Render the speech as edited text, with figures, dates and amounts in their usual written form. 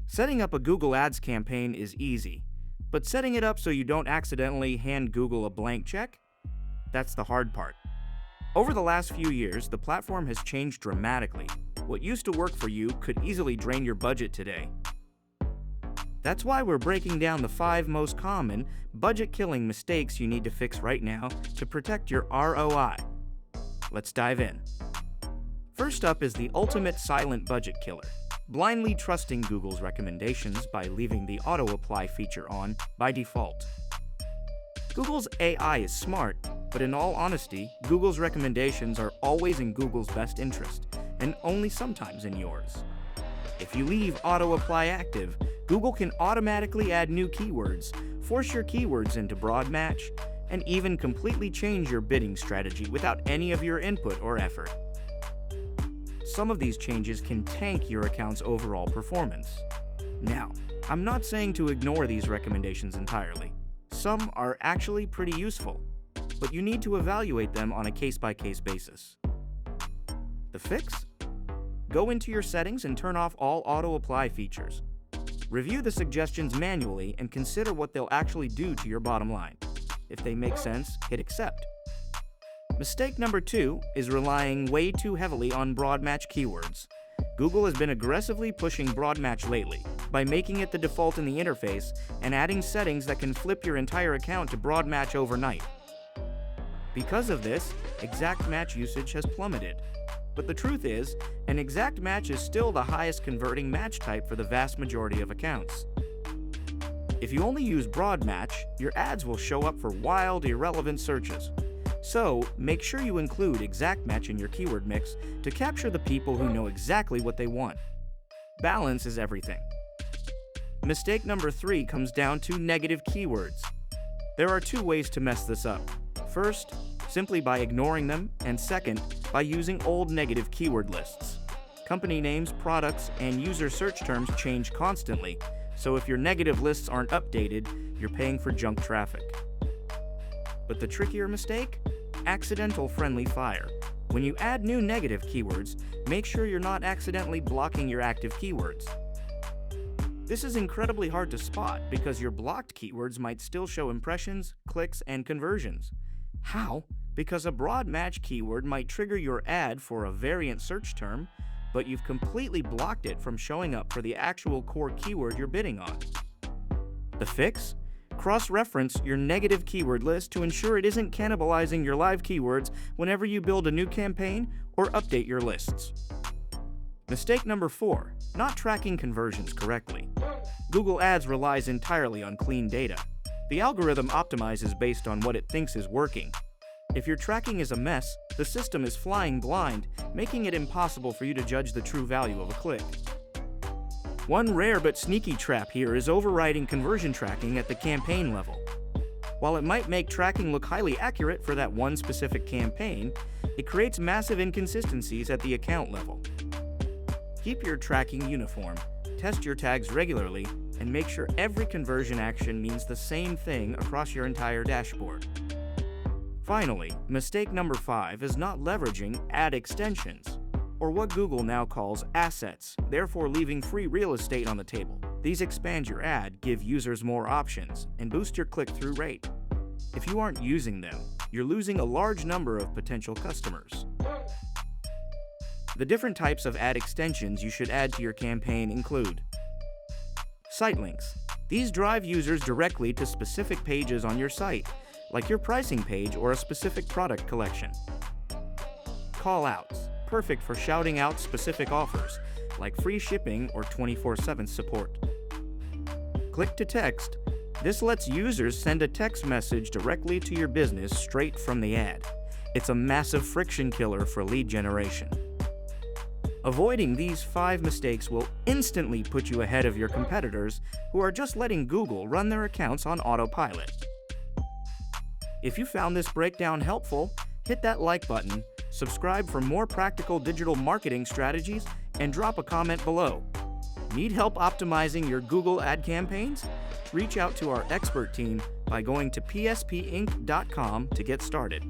Setting up a Google Ads campaign is easy, but setting it up so you don't accidentally hand Google a blank check? That's the hard part. Over the last few years, the platform has changed dramatically. What used to work for you could easily drain your budget today. That's why we're breaking down the 5 most common, budget-killing mistakes you need to fix right now to protect your ROI. Let's dive in. First up is the ultimate silent budget killer: blindly trusting Google's recommendations by leaving the auto-apply feature on by default. Google's AI is smart, but in all honesty, Google's recommendations are always in Google's best interest, and only sometimes in yours. If you leave auto-apply active, Google can automatically add new keywords, force your keywords into broad match, and even completely change your bidding strategy without any of your input or effort. Some of these changes can tank your account's overall performance. Now, I'm not saying to ignore these recommendations entirely. Some are actually pretty useful, but you need to evaluate them on a case-by-case basis. The fix? Go into your settings and turn off all auto-apply features. Review the suggestions manually and consider what they'll actually do to your bottom line. If they make sense, hit accept. Mistake number 2 is relying way too heavily on broad match keywords. Google has been aggressively pushing broad match lately by making it the default in the interface and adding settings that can flip your entire account to broad match overnight. Because of this, exact match usage has plummeted. But the truth is, an exact match is still the highest converting match type for the vast majority of accounts. If you only use broad match, your ads will show up for wild, irrelevant searches. So, make sure you include exact match in your keyword mix to capture the people who know exactly what they want. Balance is everything. Mistake number 3 comes down to negative keywords. There are 2 ways to mess this up. First, simply by ignoring them, and second, by using old negative keyword lists. Company names, products, and user search terms change constantly, so if your negative lists aren't updated, you're paying for junk traffic. But the trickier mistake? Accidental friendly fire. When you add new negative keywords, make sure you're not accidentally blocking your active keywords. This is incredibly hard to spot because your blocked keywords might still show impressions, clicks, and conversions. How? Because a broad match keyword might trigger your ad for a variant search term, but you've completely blocked it from showing up for the actual core keyword you're bidding on. The fix? Cross-reference your negative keyword list to ensure it isn't cannibalizing your live keywords whenever you build a new campaign or update your lists. Mistake number 4, not tracking conversions correctly. Google Ads relies entirely on clean data. The algorithm optimizes based on what it thinks is working. If your tracking is a mess, the system is flying blind, making it impossible for you to judge the true value of a click. One rare but sneaky trap here is overriding conversion tracking at the campaign level. While it might make tracking look highly accurate for that one specific campaign, it creates massive inconsistencies at the account level. Keep your tracking uniform, test your tags regularly, and make sure every conversion action means the same thing across your entire dashboard. Finally, mistake number 5 is not leveraging ad extensions, or what Google now calls assets, therefore leaving free real estate on the table. These expand your ad, give users more options, and boost your click-through rate. If you aren't using them, you're losing a large number of potential customers. The different types of ad extensions you should add to your campaign include site links. These drive users directly to specific pages on your site, like your pricing page or a specific product collection. Call-outs. Perfect for shouting out specific offers, like free shipping or 24/7 support. Click to text. This lets users send a text message directly to your business straight from the ad. It's a massive friction killer for lead generation. Avoiding these 5 mistakes will instantly put you ahead of your competitors who are just letting Google run their accounts on autopilot. If you found this breakdown helpful, hit that like button, subscribe for more practical digital marketing strategies, and drop a comment below. Need help optimizing your Google ad campaigns? Reach out to our expert team by going to pspinc.com to get started.